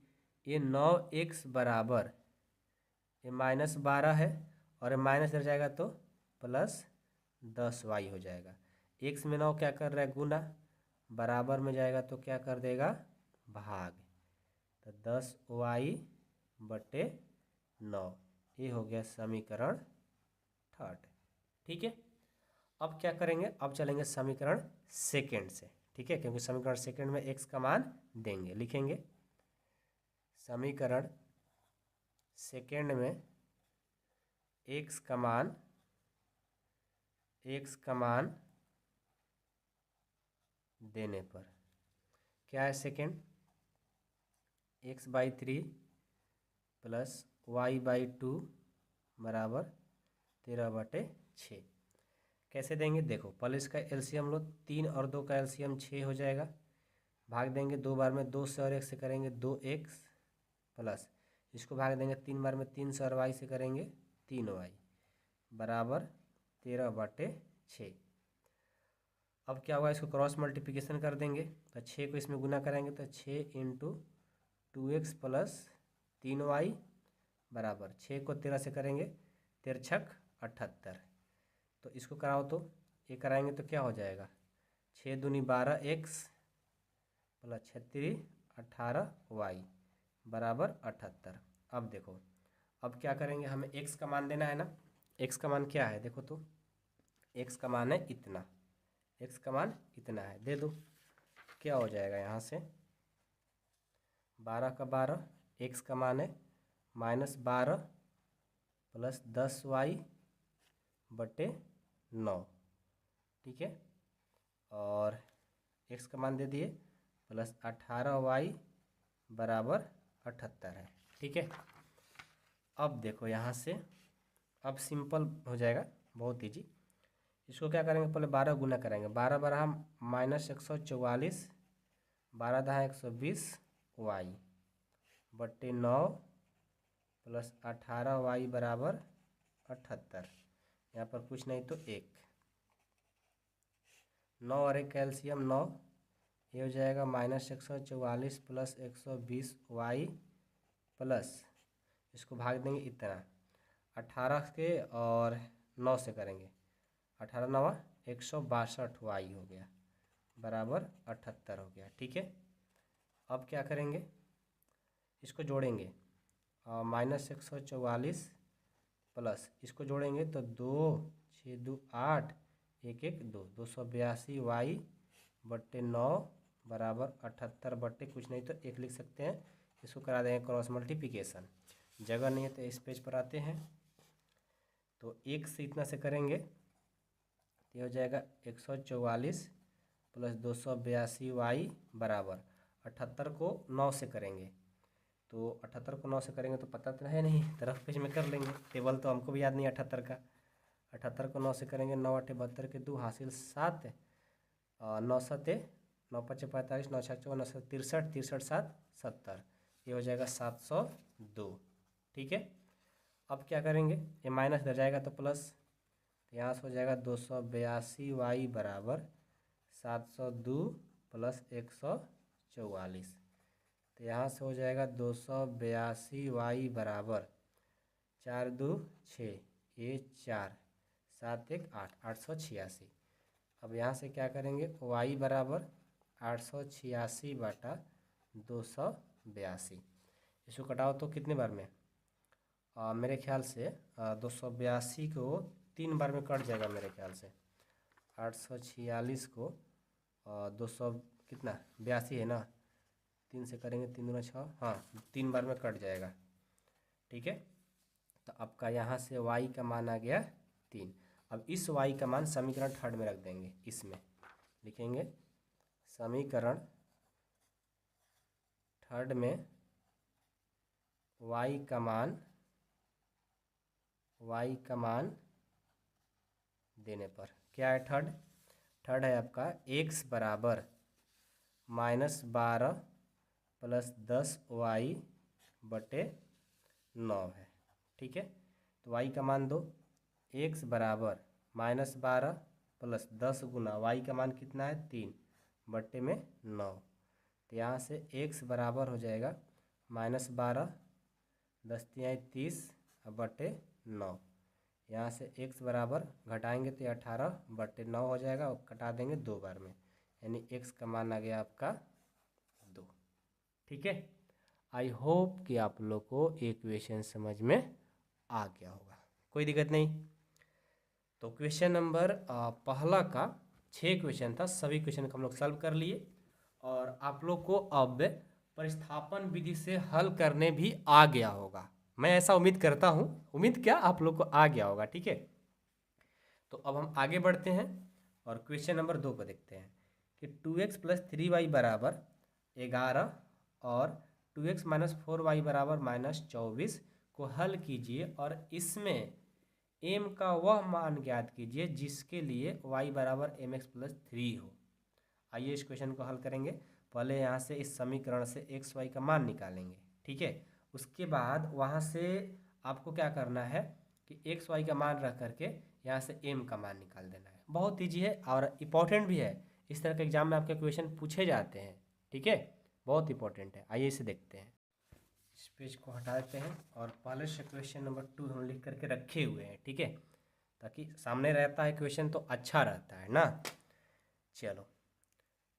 ये 9x बराबर ये -12 है, और ये माइनस इधर जाएगा तो +10y हो जाएगा। x में 9 क्या कर रहा है, गुना, बराबर में जाएगा तो क्या कर देगा, भाग। तो 10y/9 ये हो गया समीकरण थर्ड। ठीक है। अब क्या करेंगे, अब चलेंगे समीकरण सेकंड से। ठीक है, क्योंकि समीकरण सेकंड में x का मान देंगे, लिखेंगे समीकरण सेकंड में x का मान देने पर क्या है, सेकंड x/3 प्लस y/2 बराबर 13/6। कैसे देंगे, देखो पहले इसका एलसीएम लो, 3 और 2 का एलसीएम 6 हो जाएगा। भाग देंगे 2 बार में, 2 से और 1 से करेंगे 2x प्लस, इसको भाग देंगे 3 बार में, 3 से और y से करेंगे 3y बराबर 13/6। अब क्या होगा, इसको क्रॉस मल्टीप्लिकेशन कर देंगे तो 6 को इसमें गुना करेंगे तो 6 × 2x प्लस 3y बराबर 6 को 13 से करेंगे 13×6 = 78। तो इसको कराओ तो ये कराएंगे तो क्या हो जाएगा, 6 दूनी 12x प्लस 36 18y बराबर 78। अब देखो, अब क्या करेंगे, हमें x का मान देना है ना। x का मान क्या है, देखो तो x का मान है इतना, x का मान इतना है, दे दो। क्या हो जाएगा यहाँ से 12 का 12 x का मान है -12 प्लस 10y बटे 9, ठीक है। और x का मान दे दिए प्लस 18y बराबर 78 है, ठीक है। अब देखो यहाँ से अब सिंपल हो जाएगा, बहुत ईजी। इसको क्या करेंगे, पहले 12 गुना करेंगे, 12 बारह हम -144, 12 दहा 120 y बट्टे 9 प्लस 18y बराबर 78। यहाँ पर कुछ नहीं तो 1, 9 और 1 कैल्शियम 9, ये हो जाएगा -144 प्लस 120y प्लस, इसको भाग देंगे इतना 18 के और 9 से करेंगे, 18 9 162y हो गया बराबर 78 हो गया, ठीक है। अब क्या करेंगे, इसको जोड़ेंगे -144 प्लस इसको जोड़ेंगे तो 2 6 2 8 1 1 2 282y बट्टे 9 बराबर 78 बट्टे कुछ नहीं तो 1 लिख सकते हैं। इसको करा देंगे क्रॉस मल्टीप्लिकेशन, जगह नहीं है तो इस पेज पर आते हैं, तो 1 से इतना से करेंगे तो ये हो जाएगा 144 प्लस 282y बराबर 78 को 9 से करेंगे, तो 78 को 9 से करेंगे तो पता तो है नहीं, तरफ पेज में कर लेंगे, टेबल तो हमको भी याद नहीं 78 का। 78 को 9 से करेंगे, 9 8 72 के 2 हासिल 7, 9 7 9 5 45 9 6 54 9 7 63 63 7 70, ये हो जाएगा 702, ठीक है। अब क्या करेंगे, ये माइनस इधर जाएगा तो प्लस, तो यहाँ से हो जाएगा 282y बराबर 702 प्लस 144, तो यहाँ से हो जाएगा 282y बराबर 4 2 6 ये 4 7 1 8 886। अब यहाँ से क्या करेंगे, y बराबर 886 बटा 282, इसको कटाओ तो कितने बार में, मेरे ख्याल से 282 को 3 बार में कट जाएगा मेरे ख्याल से, 846 को 200 कितना 82 है ना, 3 से करेंगे 3 दूना 6, हाँ 3 बार में कट जाएगा, ठीक है। तो आपका यहाँ से y का मान आ गया 3। अब इस y का मान समीकरण थर्ड में रख देंगे, इसमें लिखेंगे समीकरण थर्ड में y का मान देने पर क्या है, थर्ड है आपका x बराबर -12 प्लस 10y बटे 9 है, ठीक है। तो y का मान दो, x बराबर -12 प्लस 10 गुना y का मान कितना है 3 बट्टे में 9, तो यहाँ से x बराबर हो जाएगा -12 10 3 30 बटे 9, यहाँ से x बराबर घटाएंगे तो 18 बटे 9 हो जाएगा और कटा देंगे 2 बार में, यानी x का मान आ गया आपका 2, ठीक है। आई होप कि आप लोग को एक क्वेश्चन समझ में आ गया होगा, कोई दिक्कत नहीं। तो क्वेश्चन नंबर पहला का 6 क्वेश्चन था, सभी क्वेश्चन को हम लोग सॉल्व कर लिए और आप लोग को अब प्रतिस्थापन विधि से हल करने भी आ गया होगा, मैं ऐसा उम्मीद करता हूँ, उम्मीद क्या आप लोग को आ गया होगा, ठीक है। तो अब हम आगे बढ़ते हैं और क्वेश्चन नंबर 2 को देखते हैं कि 2x प्लस 3y बराबर 11 और 2x माइनस 4y बराबर -24 को हल कीजिए और इसमें m का वह मान ज्ञात कीजिए जिसके लिए y बराबर mx प्लस 3 हो। आइए इस क्वेश्चन को हल करेंगे। पहले यहाँ से इस समीकरण से एक्स वाई का मान निकालेंगे, ठीक है। उसके बाद वहाँ से आपको क्या करना है कि एक्स वाई का मान रख करके यहाँ से एम का मान निकाल देना है। बहुत ईजी है और इम्पॉर्टेंट भी है, इस तरह के एग्जाम में आपके क्वेश्चन पूछे जाते हैं, ठीक है, बहुत इंपॉर्टेंट है। आइए इसे देखते हैं, इस पेज को हटा देते हैं और पहले से क्वेश्चन नंबर 2 हम लिख करके रखे हुए हैं, ठीक है, ताकि सामने रहता है क्वेश्चन तो अच्छा रहता है ना। चलो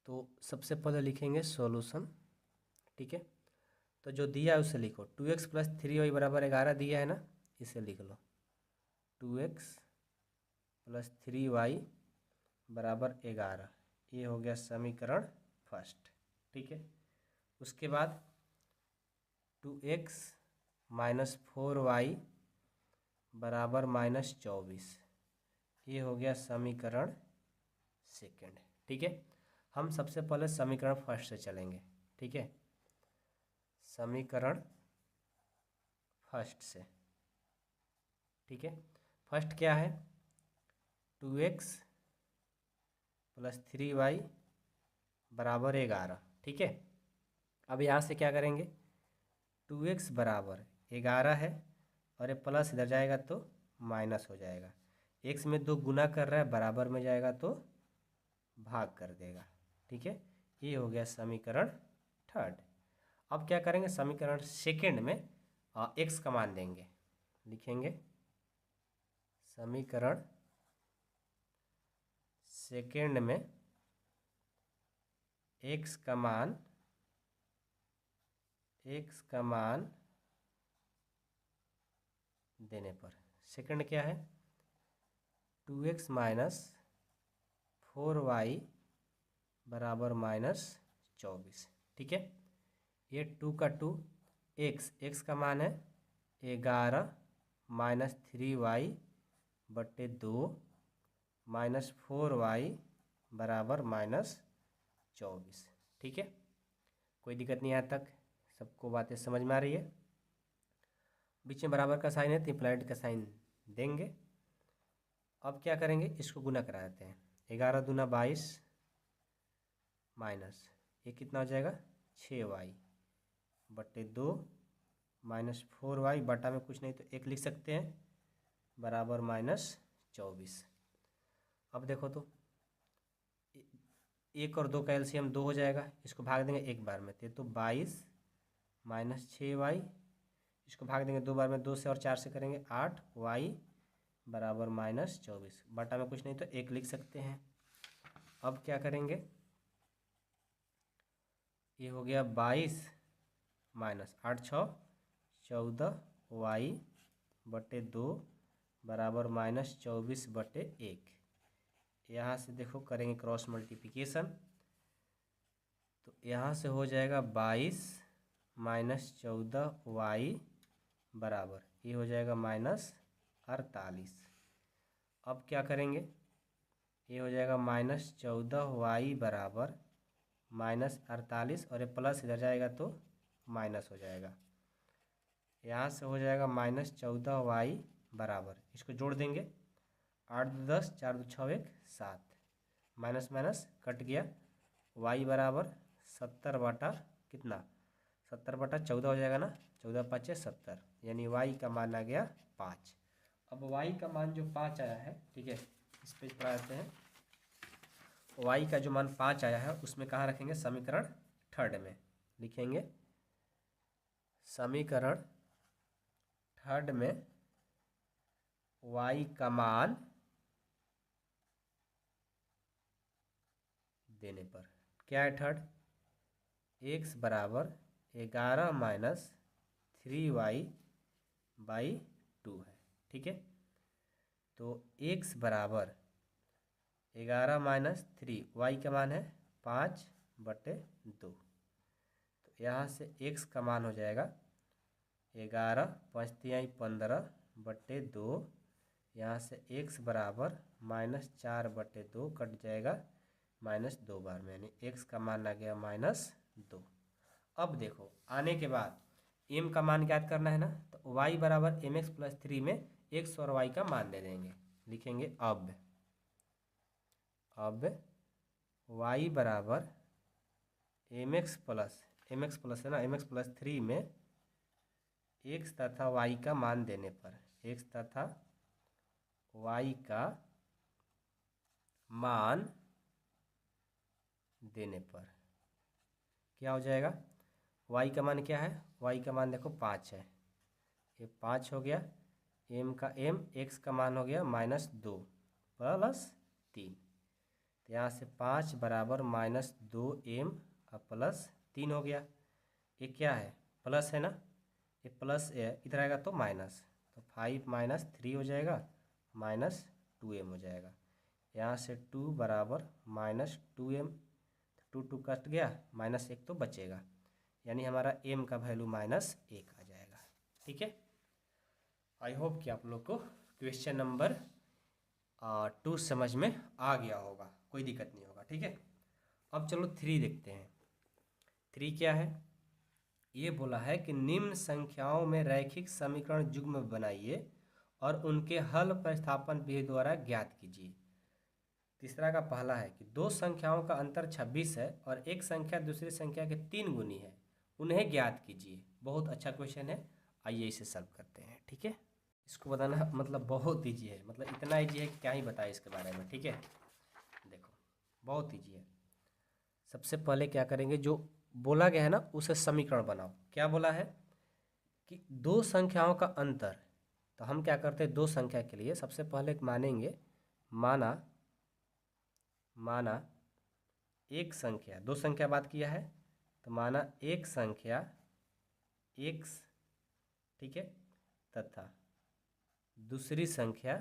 तो सबसे पहले लिखेंगे सॉल्यूशन, ठीक है। तो जो दिया है उसे लिखो, 2x प्लस 3y बराबर 11 दिया है ना, इसे लिख लो 2x प्लस 3y बराबर 11, ये हो गया समीकरण फर्स्ट, ठीक है। उसके बाद 2x माइनस 4y बराबर माइनस 24, ये हो गया समीकरण सेकंड, ठीक है। हम सबसे पहले समीकरण फर्स्ट से चलेंगे, ठीक है। समीकरण फर्स्ट से, ठीक है। फर्स्ट क्या है, 2x प्लस 3y बराबर 11, ठीक है। अब यहाँ से क्या करेंगे, 2x बराबर 11 है और ये प्लस इधर जाएगा तो माइनस हो जाएगा। x में 2 गुना कर रहा है, बराबर में जाएगा तो भाग कर देगा, ठीक है। ये हो गया समीकरण थर्ड। अब क्या करेंगे, समीकरण सेकंड में x का मान देंगे, लिखेंगे समीकरण सेकंड में x का मान देने पर, सेकंड क्या है, 2x माइनस 4y बराबर माइनस 24, ठीक है। ये 2 का 2, x का मान है 11 माइनस 3y बट्टे 2 माइनस 4y बराबर माइनस 24, ठीक है। कोई दिक्कत नहीं यहाँ तक, सबको बातें समझ में आ रही है। बीच में बराबर का साइन है तो इम्प्लाइड का साइन देंगे। अब क्या करेंगे, इसको गुना करा देते हैं, 11 दूना 22 माइनस ये कितना हो जाएगा 6y बट्टे 2 माइनस 4y बटा में कुछ नहीं तो 1 लिख सकते हैं बराबर माइनस 24। अब देखो तो 1 और 2 का एलसीएम 2 हो जाएगा, इसको भाग देंगे एक बार में तो 22 माइनस 6y, इसको भाग देंगे 2 बार में, 2 से और 4 से करेंगे 8y बराबर माइनस 24, बटा में कुछ नहीं तो 1 लिख सकते हैं। अब क्या करेंगे, ये हो गया 22 माइनस 8 6 14y बटे 2 बराबर माइनस 24 बटे 1। यहाँ से देखो करेंगे क्रॉस मल्टीप्लिकेशन, तो यहाँ से हो जाएगा 22 माइनस 14y बराबर, ये हो जाएगा माइनस 48। अब क्या करेंगे, ये हो जाएगा माइनस 14y बराबर माइनस 48 और ये प्लस इधर जाएगा तो माइनस हो जाएगा। यहाँ से हो जाएगा माइनस 14y बराबर, इसको जोड़ देंगे 8 2 10 4 2 6 1 7, माइनस माइनस कट गया, y बराबर 70 बटा कितना 70 बटा 14 हो जाएगा ना, 14 5 70, यानी y का मान आ गया 5। अब y का मान जो 5 आया है, ठीक है, इस पेज पर आते हैं, y का जो मान 5 आया है उसमें कहाँ रखेंगे, समीकरण थर्ड में लिखेंगे, समीकरण थर्ड में y का मान देने पर क्या है थर्ड, x बराबर 11 माइनस 3y बाई 2 है, ठीक है। तो x बराबर 11 माइनस 3, y का मान है 5 बटे 2, तो यहाँ से x का मान हो जाएगा 11 5 3 15 बटे 2, यहाँ से x बराबर माइनस 4 बटे 2 कट जाएगा माइनस 2 बार में, यानी x का मान आ गया माइनस 2। अब देखो आने के बाद m का मान ज्ञात करना है ना, तो y बराबर mx प्लस 3 में x और y का मान दे देंगे, लिखेंगे अब y बराबर mx प्लस है ना, mx प्लस 3 में x तथा y का मान देने पर, x तथा y का मान देने पर क्या हो जाएगा, y का मान क्या है, y का मान देखो 5 है, ये 5 हो गया, m का m, x का मान हो गया माइनस 2 प्लस 3, तो यहाँ से 5 बराबर माइनस 2m प्लस 3 हो गया। ये क्या है, प्लस है ना, ये प्लस इधर आएगा तो माइनस, तो 5 माइनस 3 हो जाएगा माइनस 2m हो जाएगा। यहाँ से 2 बराबर minus 2m, to to cut गया, -1 तो बचेगा, यानी हमारा m का वैल्यू -1 आ जाएगा। ठीक है, आई होप कि आप लोग को क्वेश्चन नंबर 2 समझ में आ गया होगा, कोई दिक्कत नहीं होगा। ठीक है, अब चलो 3 देखते हैं। 3 क्या है? ये बोला है कि निम्न संख्याओं में रैखिक समीकरण युग्म बनाइए और उनके हल प्रतिस्थापन विधि द्वारा ज्ञात कीजिए। तीसरा का पहला है कि दो संख्याओं का अंतर 26 है और एक संख्या दूसरी संख्या के 3 गुनी है, उन्हें ज्ञात कीजिए। बहुत अच्छा क्वेश्चन है, आइए इसे सॉल्व करते हैं। ठीक है, इसको बताना मतलब बहुत ईजी है, मतलब इतना ईजी है कि क्या ही बताए इसके बारे में। ठीक है, देखो बहुत ईजी है। सबसे पहले क्या करेंगे, जो बोला गया है ना उसे समीकरण बनाओ। क्या बोला है कि दो संख्याओं का अंतर, तो हम क्या करते हैं, दो संख्या के लिए सबसे पहले मानेंगे, माना एक संख्या, दो संख्या बात किया है तो माना एक संख्या x, ठीक है, तथा दूसरी संख्या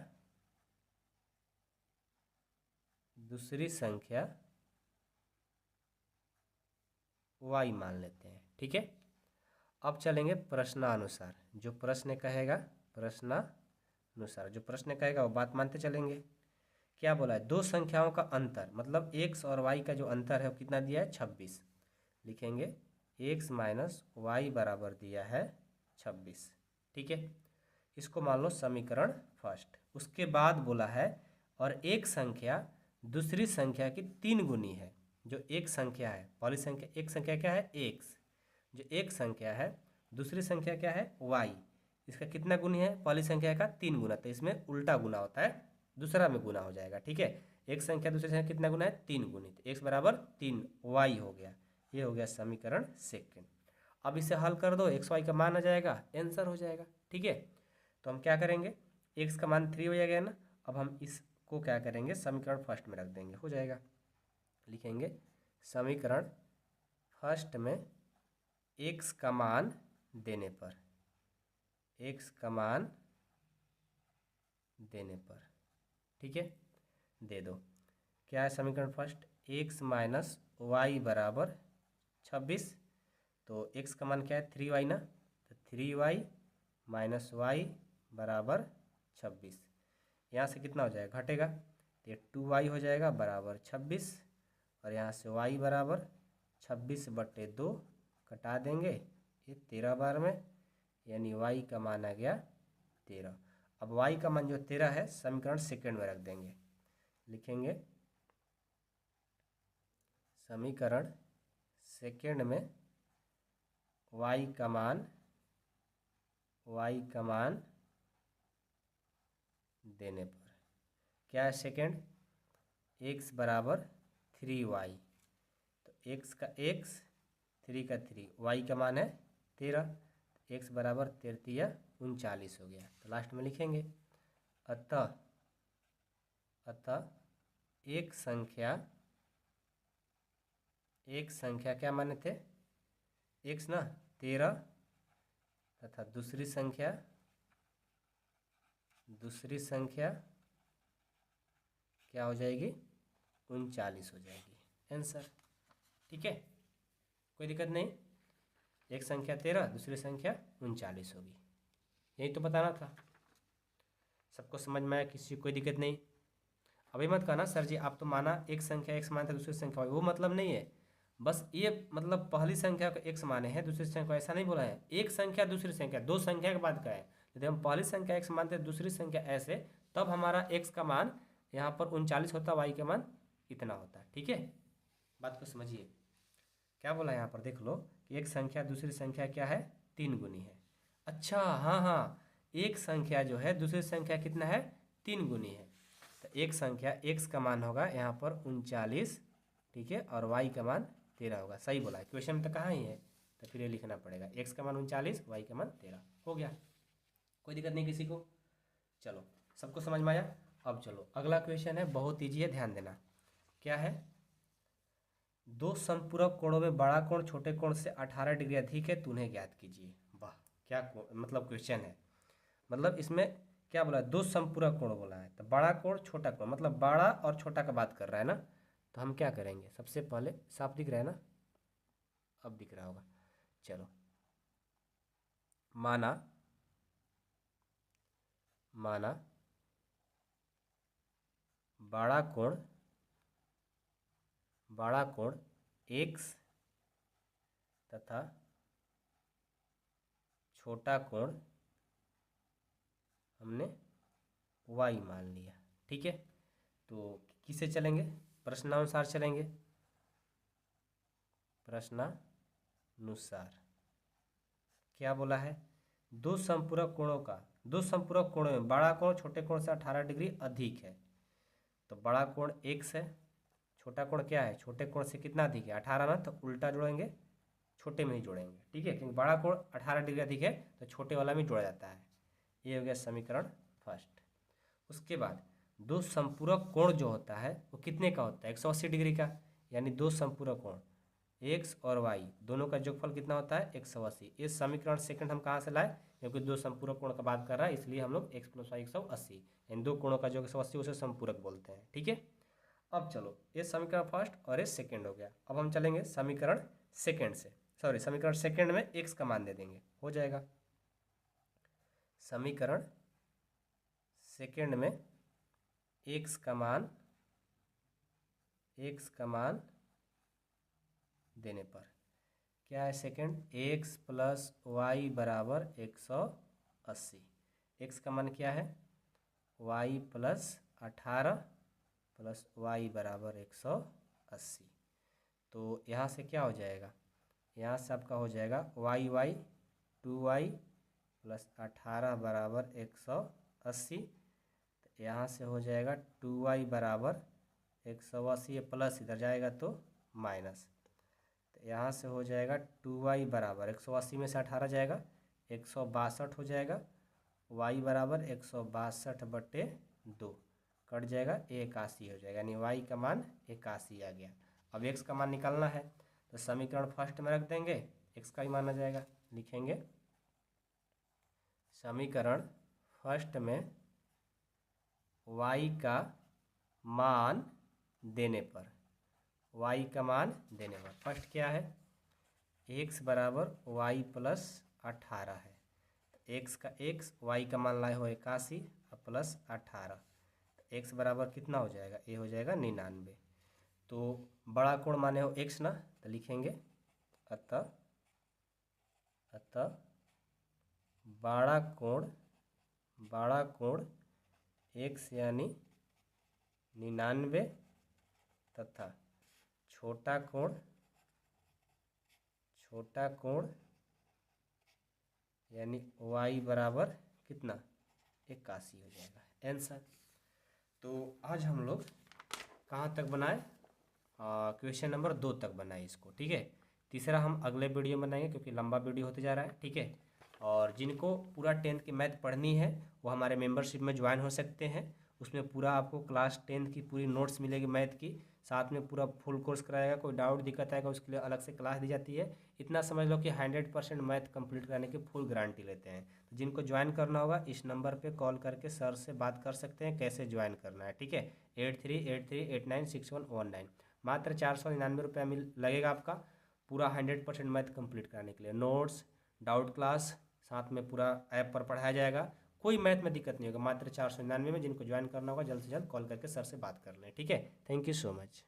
y मान लेते हैं। ठीक है, अब चलेंगे प्रश्नानुसार, जो प्रश्न कहेगा प्रश्नानुसार, जो प्रश्न कहेगा वो बात मानते चलेंगे। क्या बोला है, दो संख्याओं का अंतर, मतलब x और y का जो अंतर है वो कितना दिया है, 26। लिखेंगे x माइनस वाई बराबर दिया है 26। ठीक है, इसको मान लो समीकरण फर्स्ट। उसके बाद बोला है और एक संख्या दूसरी संख्या की 3 गुनी है। जो एक संख्या है, पहली संख्या एक संख्या क्या है x, जो एक संख्या है दूसरी संख्या क्या है y, इसका कितना गुनी है, पहली संख्या का 3 गुना, तो इसमें उल्टा गुना होता है, दूसरा में गुना हो जाएगा। ठीक है, एक संख्या दूसरी संख्या कितना गुना है, 3 गुनी, तो x बराबर 3 y हो गया। ये हो गया समीकरण सेकंड। अब इसे हल कर दो, एक्स वाई का मान आ जाएगा, आंसर हो जाएगा। ठीक है, तो हम क्या करेंगे, x का मान 3 हो जाएगा ना, अब हम इसको क्या करेंगे, समीकरण फर्स्ट में रख देंगे, हो जाएगा। लिखेंगे समीकरण फर्स्ट में x का मान देने पर, ठीक है, दे दो। क्या है समीकरण फर्स्ट, x माइनस वाई बराबर 26, तो x का मान क्या है 3y ना, तो 3y माइनस वाई बराबर 26। यहाँ से कितना हो जाएगा, घटेगा, तो ये 2y हो जाएगा बराबर 26, और यहाँ से y बराबर 26/2 कटा देंगे, ये 13 बार में, यानी y का मान आ गया 13। अब y का मान जो 13 है समीकरण सेकंड में रख देंगे। लिखेंगे समीकरण सेकंड में y का मान देने पर, क्या है सेकंड, x बराबर 3y, तो x का x, 3 का 3, y का मान है 13, x बराबर 13 39 हो गया। तो लास्ट में लिखेंगे अतः एक संख्या क्या माने थे, x ना 13, तथा दूसरी संख्या क्या हो जाएगी, 39 हो जाएगी, आंसर। ठीक है, कोई दिक्कत नहीं, एक संख्या 13 दूसरी संख्या 39 होगी, यही तो बताना था। सबको समझ में आया, किसी को कोई दिक्कत नहीं। अभी मत कहना सर जी आप तो माना एक संख्या x मानते दूसरी संख्या y, वो मतलब नहीं है, बस ये मतलब पहली संख्या को x माने हैं दूसरी संख्या को ऐसा नहीं बोला है। एक संख्या दूसरी संख्या, दो संख्या के बाद का है, यदि हम पहली संख्या x मानते दूसरी संख्या ऐसे, तब हमारा x का मान यहाँ पर 39 होता, y का मान इतना होता है। ठीक है, बात को समझिए। क्या बोला यहाँ पर देख लो कि एक संख्या दूसरी संख्या क्या है, 3 गुनी है। अच्छा हाँ, एक संख्या जो है दूसरी संख्या कितना है, 3 गुनी है, तो एक संख्या x का मान होगा यहाँ पर 39, ठीक है, और y का मान 13 होगा। सही बोला है, क्वेश्चन में तो कहाँ ही है, तो फिर ये लिखना पड़ेगा, x का मान 39, y का मान 13 हो गया। कोई दिक्कत नहीं किसी को, चलो सबको समझ में आया। अब चलो अगला क्वेश्चन है, बहुत ईजी है, ध्यान देना। क्या है, दो समपूरक कोणों में बड़ा कोण छोटे कोण से 18 डिग्री अधिक है तो उन्हें ज्ञात कीजिए। वाह, क्या मतलब क्वेश्चन है, मतलब इसमें क्या बोला है, दो समपूरक कोण बोला है, तो बड़ा कोण छोटा कोण, मतलब बड़ा और छोटा का बात कर रहा है ना, तो हम क्या करेंगे, सबसे पहले साफ दिख रहा है ना, अब दिख रहा होगा, चलो माना माना बड़ा कोण x तथा छोटा कोण हमने y मान लिया। ठीक है, तो किसे चलेंगे, प्रश्नानुसार चलेंगे। प्रश्नानुसार क्या बोला है, दो संपूरक कोणों में बड़ा कोण छोटे कोण से 18 डिग्री अधिक है। तो बड़ा कोण x है, छोटा कोण क्या है, छोटे कोण से कितना अधिक है, 18 ना, तो उल्टा जोड़ेंगे, छोटे में ही जोड़ेंगे। ठीक है, क्योंकि बड़ा कोण 18 डिग्री अधिक है तो छोटे वाला में जोड़ा जाता है। ये हो गया समीकरण फर्स्ट। उसके बाद दो संपूरक कोण जो होता है वो कितने का होता है, 180 डिग्री का, यानी दो संपूरक कोण x और y दोनों का योगफल कितना होता है, 180। इस समीकरण सेकंड हम कहाँ से लाए, क्योंकि दो संपूरक कोण का बात कर रहा है, इसलिए हम लोग x + y 180, यानी दो कोणों का जो 180 उसे संपूरक बोलते हैं। ठीक है, अब चलो ये समीकरण फर्स्ट और ये सेकंड हो गया। अब हम चलेंगे समीकरण सेकंड से, समीकरण सेकंड में x का मान दे देंगे, हो जाएगा। समीकरण सेकंड में x का मान देने पर क्या है, सेकंड x + y = 180। x का मान क्या है, y + 18 + y = 180। तो यहाँ से क्या हो जाएगा, यहाँ से आपका हो जाएगा y 2y + 18 = 180। तो यहाँ से हो जाएगा 2y = 180, प्लस इधर जाएगा तो माइनस। तो यहाँ से हो जाएगा 2y = 180 में से 18 जाएगा 162 हो जाएगा, y = 162/2 कट जाएगा, 81 हो जाएगा, यानी y का मान 81 आ गया। अब x का मान निकालना है, तो समीकरण फर्स्ट में रख देंगे, x का ही मान आ जाएगा। लिखेंगे समीकरण फर्स्ट में y का मान देने पर, फर्स्ट क्या है, x = y + 18 है, x का y का मान लाए हो 81 प्लस 18, तो x बराबर कितना हो जाएगा, ये हो जाएगा 99। तो बड़ा कोण माने हो x ना, तो लिखेंगे अतः बड़ा कोण x यानी 99 तथा छोटा कोण यानी y बराबर कितना, 81 हो जाएगा आंसर। तो आज हम लोग कहाँ तक बनाए, क्वेश्चन नंबर 2 तक बनाए इसको। ठीक है, तीसरा हम अगले वीडियो में बनाएंगे क्योंकि लंबा वीडियो होते जा रहा है। ठीक है, और जिनको पूरा 10th की मैथ पढ़नी है वो हमारे मेंबरशिप में ज्वाइन हो सकते हैं। उसमें पूरा आपको क्लास 10th की पूरी नोट्स मिलेगी मैथ की, साथ में पूरा फुल कोर्स कराएगा। कोई डाउट दिक्कत आएगा उसके लिए अलग से क्लास दी जाती है। इतना समझ लो कि 100% मैथ कंप्लीट कराने की फुल गारंटी लेते हैं। तो जिनको ज्वाइन करना होगा इस नंबर पे कॉल करके सर से बात कर सकते हैं कैसे ज्वाइन करना है। ठीक है, 8383896119। मात्र 499 रुपया लगेगा आपका पूरा 100% मैथ कंप्लीट कराने के लिए। नोट्स, डाउट क्लास, साथ में पूरा ऐप पर पढ़ाया जाएगा। कोई मैथ में दिक्कत नहीं होगा, मात्र 499 में। जिनको ज्वाइन करना होगा जल्द से जल्द कॉल करके सर से बात कर लें। ठीक है, थैंक यू सो मच।